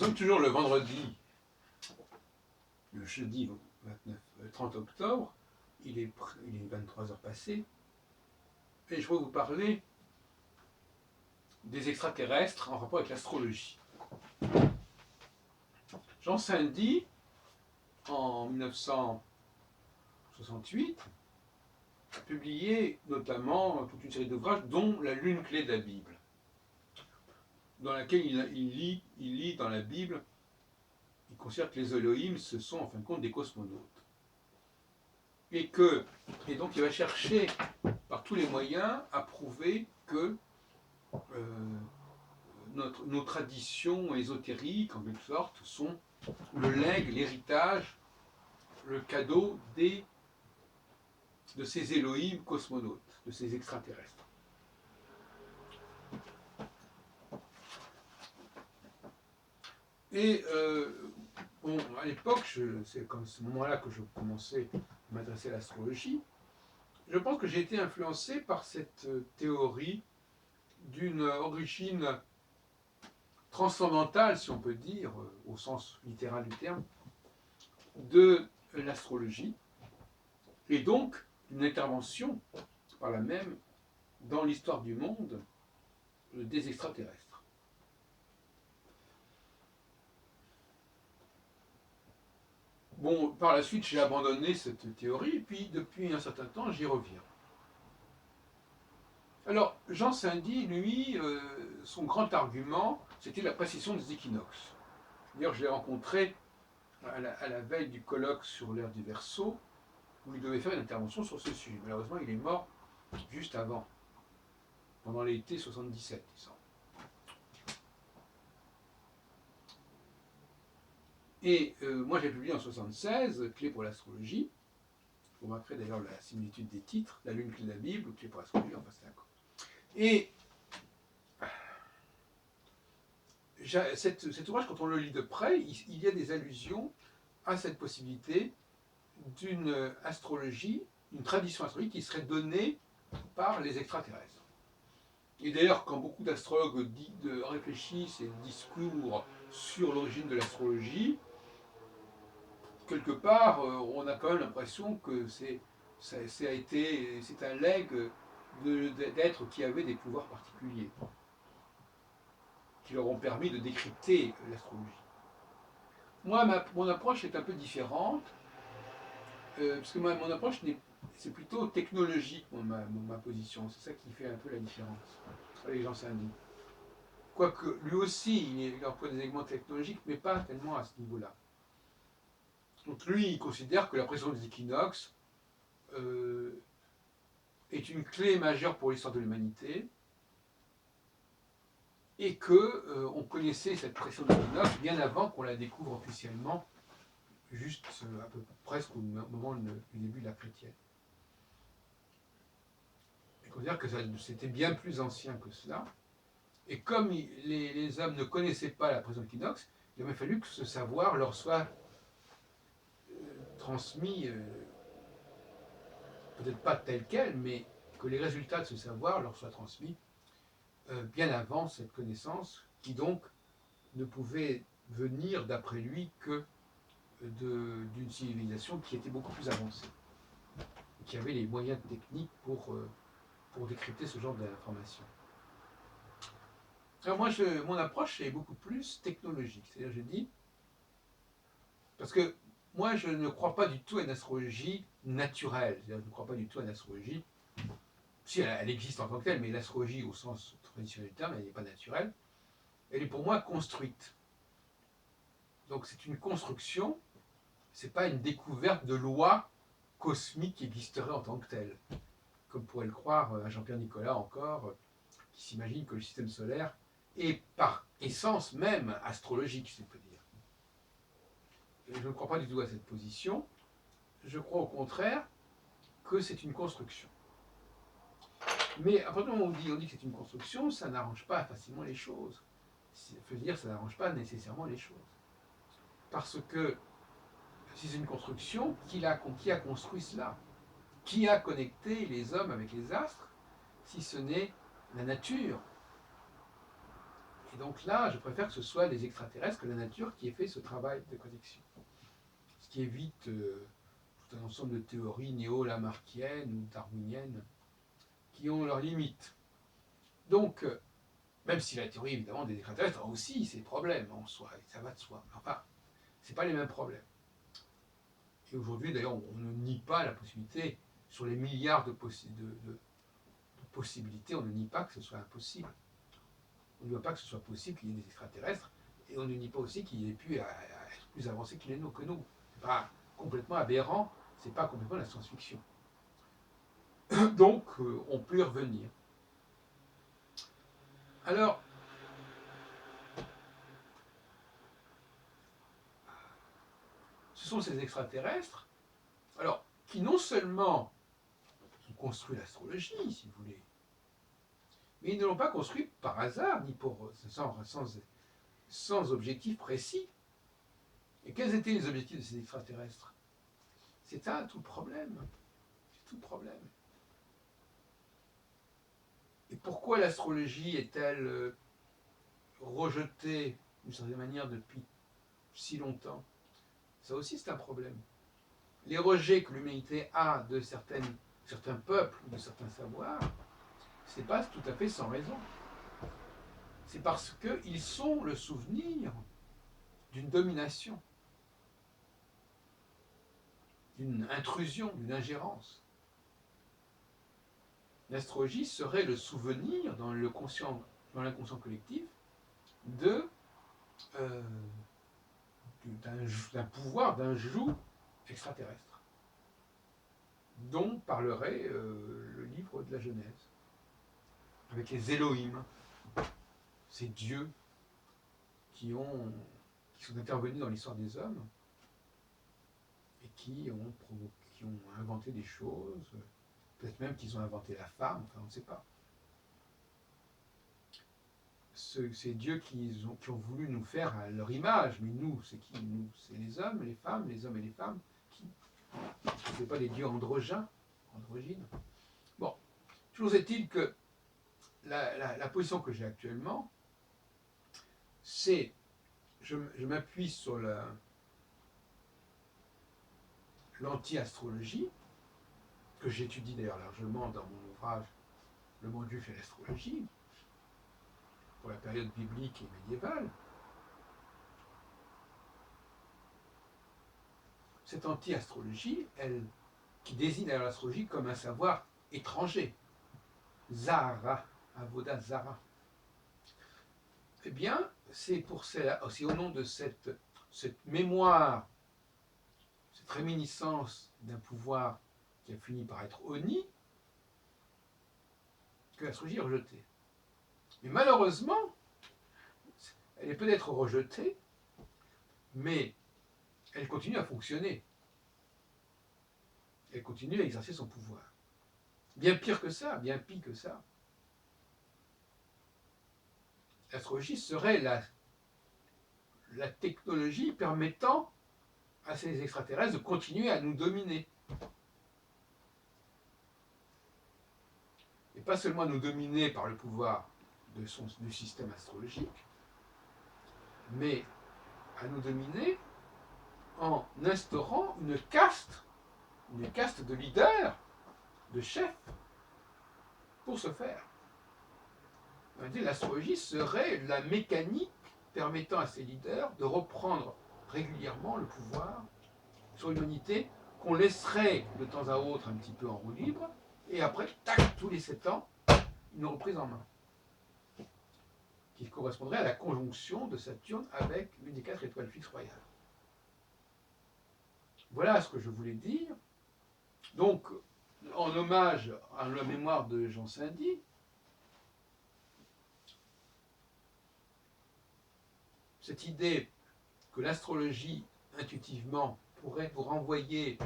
sommes toujours le vendredi, le jeudi 30 octobre, il est 23 heures passées, et je vais vous parler des extraterrestres en rapport avec l'astrologie. Jean Saint-Di, en 1968, a publié notamment toute une série d'ouvrages, dont La Lune clé de la Bible, dans laquelle il lit dans la Bible, il considère que les Elohim, ce sont en fin de compte des cosmonautes. Et donc il va chercher par tous les moyens à prouver que nos traditions ésotériques, en quelque sorte, sont le legs, l'héritage, le cadeau de ces Elohim cosmonautes, de ces extraterrestres. Et bon, à l'époque, c'est comme ce moment-là que je commençais à m'intéresser à l'astrologie, je pense que j'ai été influencé par cette théorie d'une origine transcendantale, si on peut dire, au sens littéral du terme, de l'astrologie, et donc d'une intervention, par là même, dans l'histoire du monde, des extraterrestres. Bon, par la suite, j'ai abandonné cette théorie, et puis depuis un certain temps, j'y reviens. Alors, Jean Saint-Di, lui, son grand argument, c'était la précision des équinoxes. D'ailleurs, je l'ai rencontré à la veille du colloque sur l'ère du Verseau, où il devait faire une intervention sur ce sujet. Malheureusement, il est mort juste avant, pendant l'été 77, il semble. Et moi, j'ai publié en 76 Clé pour l'astrologie. Vous remarquerez d'ailleurs la similitude des titres, La Lune clé de la Bible, ou Clé pour l'astrologie, enfin c'est d'accord. Et cet ouvrage, quand on le lit de près, il y a des allusions à cette possibilité d'une astrologie, une tradition astrologique qui serait donnée par les extraterrestres. Et d'ailleurs, quand beaucoup d'astrologues réfléchissent et discourent sur l'origine de l'astrologie, quelque part, on a quand même l'impression que c'est un legs d'êtres qui avaient des pouvoirs particuliers, qui leur ont permis de décrypter l'astrologie. Moi, mon approche est un peu différente, parce que mon approche, c'est plutôt technologique, ma position. C'est ça qui fait un peu la différence avec Jean Saint-Di. Quoique, lui aussi, il emploie des éléments technologiques, mais pas tellement à ce niveau-là. Donc lui, il considère que la présence des équinoxes est une clé majeure pour l'histoire de l'humanité, et que on connaissait cette pression des équinoxes bien avant qu'on la découvre officiellement, juste à peu presque au moment du début de la chrétienne. Il considère que c'était bien plus ancien que cela, et comme les hommes ne connaissaient pas la présence de l'équinoxe, il aurait fallu que ce savoir leur soit transmis, peut-être pas tel quel, mais que les résultats de ce savoir leur soient transmis bien avant cette connaissance, qui donc ne pouvait venir, d'après lui, que d'une civilisation qui était beaucoup plus avancée, qui avait les moyens techniques pour décrypter ce genre d'informations. Alors moi, mon approche est beaucoup plus technologique, c'est-à-dire je dis, parce que moi je ne crois pas du tout à une astrologie naturelle, c'est-à-dire je ne crois pas du tout à une astrologie, si elle existe en tant que telle, mais l'astrologie au sens traditionnel du terme, elle n'est pas naturelle, elle est pour moi construite. Donc c'est une construction, c'est pas une découverte de lois cosmiques qui existeraient en tant que telles, comme pourrait le croire un Jean-Pierre Nicolas encore, qui s'imagine que le système solaire est par essence même astrologique, si on peut dire. Et je ne crois pas du tout à cette position, je crois au contraire que c'est une construction. Mais à partir du moment où on dit que c'est une construction, ça n'arrange pas facilement les choses. Ça veut dire que ça n'arrange pas nécessairement les choses. Parce que si c'est une construction, qui a construit cela? Qui a connecté les hommes avec les astres, si ce n'est la nature? Et donc là, je préfère que ce soit les extraterrestres que la nature qui ait fait ce travail de connexion. Ce qui évite tout un ensemble de théories néo-lamarckiennes ou darwiniennes qui ont leurs limites. Donc, même si la théorie, évidemment, des extraterrestres a aussi ses problèmes en soi, et ça va de soi. Enfin, ce n'est pas les mêmes problèmes. Et aujourd'hui, d'ailleurs, on ne nie pas la possibilité, sur les milliards de possibilités, on ne nie pas que ce soit impossible. On ne veut pas que ce soit possible qu'il y ait des extraterrestres, et on ne nie pas aussi qu'il ait pu être plus avancé que nous. C'est pas complètement aberrant, c'est pas complètement la science-fiction. Donc, on peut y revenir. Alors, ce sont ces extraterrestres, alors, qui non seulement ont construit l'astrologie, si vous voulez, mais ils ne l'ont pas construit par hasard, ni sans objectif précis. Et quels étaient les objectifs de ces extraterrestres? C'est ça tout le problème. C'est tout le problème. Et pourquoi l'astrologie est-elle rejetée d'une certaine manière depuis si longtemps? Ça aussi c'est un problème. Les rejets que l'humanité a de certains peuples, de certains savoirs, ce n'est pas tout à fait sans raison. C'est parce qu'ils sont le souvenir d'une domination, d'une intrusion, d'une ingérence. L'astrologie serait le souvenir dans l'inconscient collectif d'un pouvoir, d'un joug extraterrestre, dont parlerait le livre de la Genèse, avec les Elohim, ces dieux qui sont intervenus dans l'histoire des hommes et qui ont inventé des choses, peut-être même qu'ils ont inventé la femme, enfin on ne sait pas. Ces dieux qui ont voulu nous faire à leur image, mais nous, c'est qui nous? C'est les hommes et les femmes et les femmes, qui? Ce n'est pas des dieux androgynes. Bon, toujours est-il que la position que j'ai actuellement, c'est, je m'appuie sur l'anti-astrologie, que j'étudie d'ailleurs largement dans mon ouvrage Le monde juif et l'astrologie, pour la période biblique et médiévale. Cette anti-astrologie, qui désigne alors l'astrologie comme un savoir étranger, Zahara, Avoda Zara, eh bien, c'est au nom de cette mémoire, cette réminiscence d'un pouvoir qui a fini par être honni, que l'astrologie est rejetée. Mais malheureusement, elle est peut-être rejetée, mais elle continue à fonctionner. Elle continue à exercer son pouvoir. Bien pire que ça, bien pire que ça. L'astrologie serait la technologie permettant à ces extraterrestres de continuer à nous dominer. Et pas seulement à nous dominer par le pouvoir du système astrologique, mais à nous dominer en instaurant une caste de leaders, de chefs, pour ce faire. L'astrologie serait la mécanique permettant à ces leaders de reprendre régulièrement le pouvoir sur l'humanité, qu'on laisserait de temps à autre un petit peu en roue libre, et après, tac, tous les 7 ans, une reprise en main, qui correspondrait à la conjonction de Saturne avec l'une des 4 étoiles fixes royales. Voilà ce que je voulais dire. Donc, en hommage à la mémoire de Jean Saint-Dié, cette idée que l'astrologie, intuitivement, pourrait vous renvoyer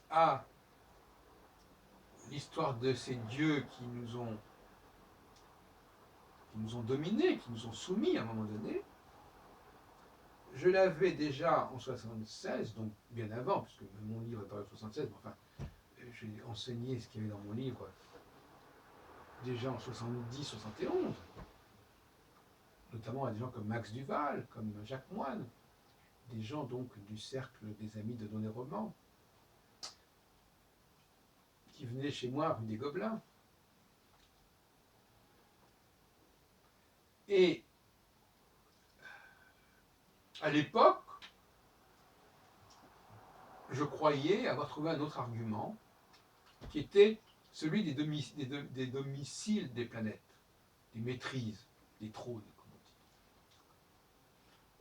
à l'histoire de ces dieux qui nous ont dominés, qui nous ont soumis à un moment donné, je l'avais déjà en 76, donc bien avant, puisque mon livre est paru en 76, mais enfin, j'ai enseigné ce qu'il y avait dans mon livre déjà en 70-71. notamment à des gens comme Max Duval, comme Jacques Moine, des gens donc du cercle des amis de Donné Roman, qui venaient chez moi rue des Gobelins. Et à l'époque, je croyais avoir trouvé un autre argument, qui était celui des domiciles des planètes, des maîtrises, des trônes, comme on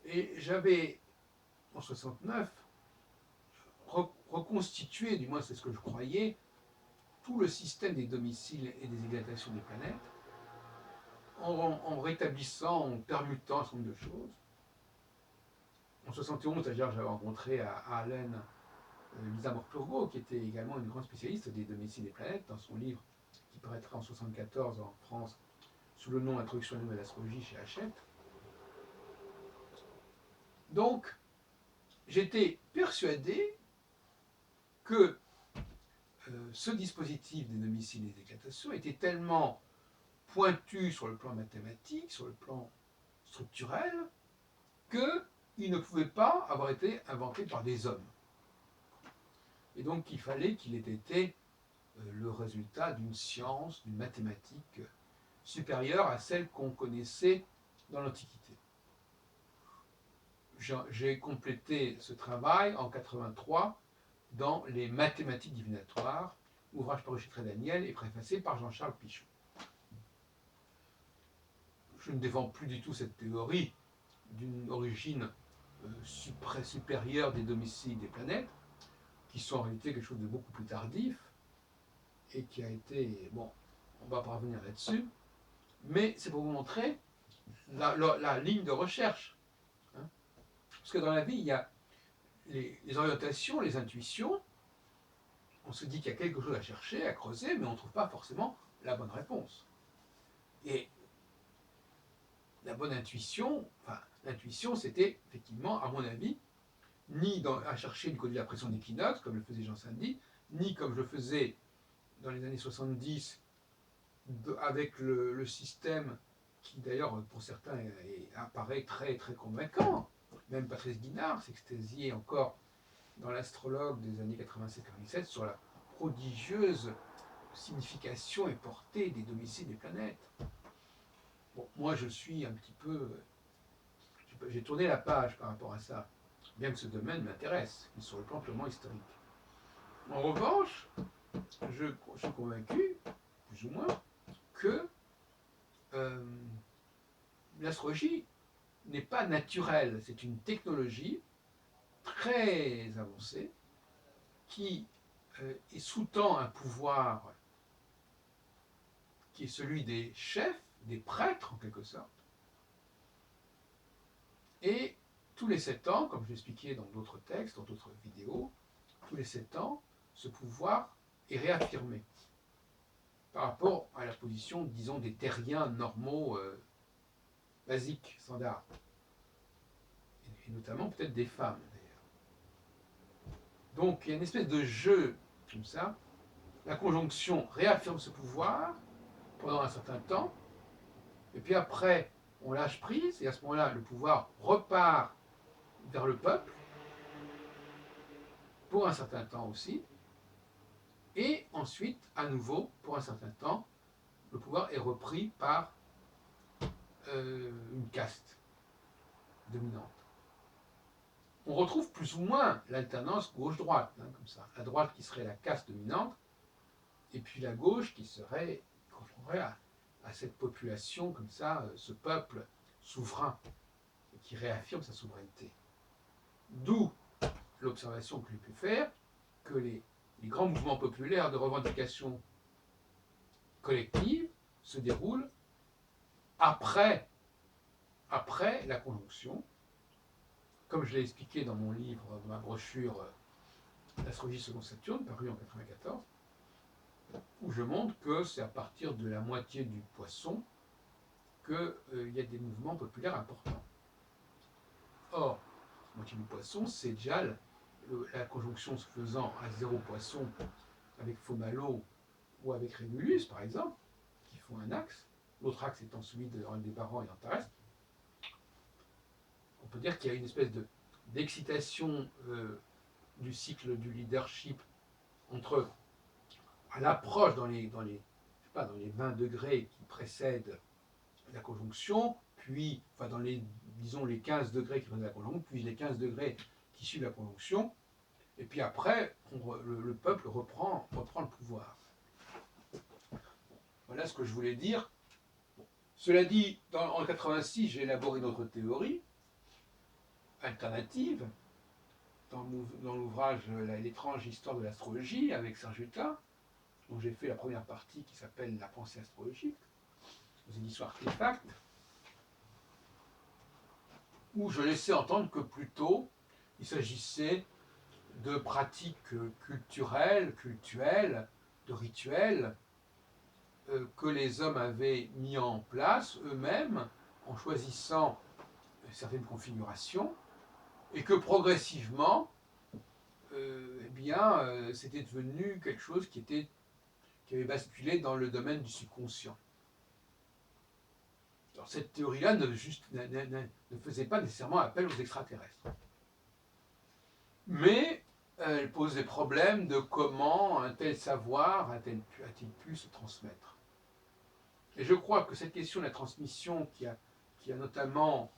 dit. Et j'avais, en 69, reconstitué, du moins c'est ce que je croyais, tout le système des domiciles et des égrégations des planètes, en rétablissant, en permutant un certain nombre de choses. En 71, d'ailleurs, j'avais rencontré à Allen Lisa Morpurgo, qui était également une grande spécialiste des domiciles des planètes, dans son livre qui paraîtra en 1974 en France sous le nom Introduction à la nouvelle astrologie chez Hachette. Donc, j'étais persuadé que ce dispositif des domiciles et des éclatations était tellement pointu sur le plan mathématique, sur le plan structurel, qu'il ne pouvait pas avoir été inventé par des hommes. Et donc il fallait qu'il ait été le résultat d'une science, d'une mathématique supérieure à celle qu'on connaissait dans l'Antiquité. J'ai complété ce travail en 83 dans les mathématiques divinatoires, ouvrage paru chez Trédaniel et préfacé par Jean-Charles Pichon. Je ne défends plus du tout cette théorie d'une origine supérieure des domiciles des planètes, qui sont en réalité quelque chose de beaucoup plus tardif, et qui a été, bon, on va pas revenir là-dessus, mais c'est pour vous montrer la ligne de recherche. Hein. Parce que dans la vie, il y a les orientations, les intuitions, on se dit qu'il y a quelque chose à chercher, à creuser, mais on ne trouve pas forcément la bonne réponse. Et la bonne intuition, enfin, l'intuition, c'était effectivement, à mon avis, ni à chercher du côté de la pression d'équinoxe, comme le faisait Jean Saint-Denis, ni comme je le faisais dans les années 70, avec le système qui, d'ailleurs, pour certains, apparaît très, très convaincant. Même Patrice Guinard s'extasiait encore dans l'astrologue des années 87-97 sur la prodigieuse signification et portée des domiciles des planètes. Bon, moi, je suis un petit peu... J'ai tourné la page par rapport à ça, bien que ce domaine m'intéresse, sur le plan purement historique. En revanche, je suis convaincu, plus ou moins, que l'astrologie n'est pas naturelle. C'est une technologie très avancée qui sous-tend un pouvoir qui est celui des chefs, des prêtres en quelque sorte. Et tous les 7 ans, comme je l'expliquais dans d'autres textes, dans d'autres vidéos, tous les 7 ans, ce pouvoir est réaffirmé par rapport à la position, disons, des terriens normaux, basiques, standards. Et notamment peut-être des femmes, d'ailleurs. Donc il y a une espèce de jeu comme ça. La conjonction réaffirme ce pouvoir pendant un certain temps, et puis après, on lâche prise, et à ce moment-là, le pouvoir repart vers le peuple, pour un certain temps aussi, et ensuite, à nouveau, pour un certain temps, le pouvoir est repris par une caste dominante. On retrouve plus ou moins l'alternance gauche-droite, hein, comme ça. La droite qui serait la caste dominante, et puis la gauche qui correspondrait à cette population, comme ça, ce peuple souverain, et qui réaffirme sa souveraineté. D'où l'observation que j'ai pu faire, que les grands mouvements populaires de revendication collective se déroulent après la conjonction, comme je l'ai expliqué dans mon livre, dans ma brochure L'astrologie selon Saturne, paru en 1994, où je montre que c'est à partir de la moitié du Poisson qu'il y a des mouvements populaires importants. Or, la moitié du Poisson, c'est déjà la conjonction se faisant à 0 Poisson avec Fomalo ou avec Régulus, par exemple, qui font un axe, l'autre axe étant celui de Aldebaran et Antares. peut dire qu'il y a une espèce d'excitation du cycle du leadership entre à l'approche dans les, je sais pas, dans les 20 degrés qui précèdent la conjonction, puis enfin dans les, disons, les 15 degrés qui précèdent la conjonction, puis les 15 degrés qui suivent la conjonction, et puis après, le peuple reprend le pouvoir. Voilà ce que je voulais dire. Cela dit, en 86, j'ai élaboré une autre théorie alternative dans l'ouvrage L'étrange histoire de l'astrologie avec Serge Hutin, dont j'ai fait la première partie qui s'appelle La pensée astrologique, aux éditions Artefact, où je laissais entendre que plutôt il s'agissait de pratiques culturelles, de rituels que les hommes avaient mis en place eux-mêmes en choisissant certaines configurations, et que progressivement, c'était devenu quelque chose qui avait basculé dans le domaine du subconscient. Alors, cette théorie-là ne faisait pas nécessairement appel aux extraterrestres. Mais elle pose des problèmes de comment un tel savoir a-t-il pu se transmettre. Et je crois que cette question de la transmission qui a notamment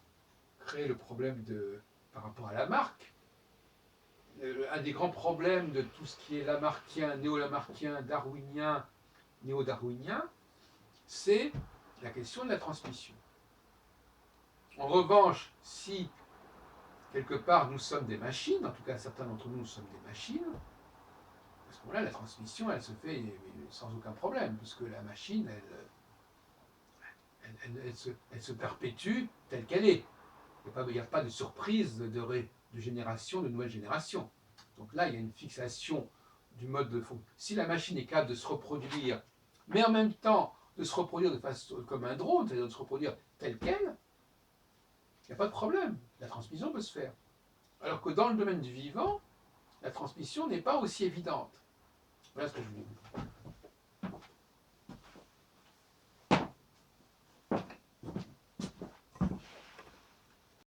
créé le problème par rapport à Lamarck, un des grands problèmes de tout ce qui est lamarckien, néo-lamarckien, darwinien, néo-darwinien, c'est la question de la transmission. En revanche, si quelque part nous sommes des machines, en tout cas certains d'entre nous sommes des machines, à ce moment-là, la transmission, elle se fait sans aucun problème, puisque la machine, elle se perpétue telle qu'elle est. Il n'y a pas de surprise de génération, de nouvelle génération. Donc là, il y a une fixation du mode de fonction. Si la machine est capable de se reproduire, mais en même temps de se reproduire de façon comme un drone, c'est-à-dire de se reproduire telle qu'elle, il n'y a pas de problème. La transmission peut se faire. Alors que dans le domaine du vivant, la transmission n'est pas aussi évidente. Voilà ce que je voulais dire.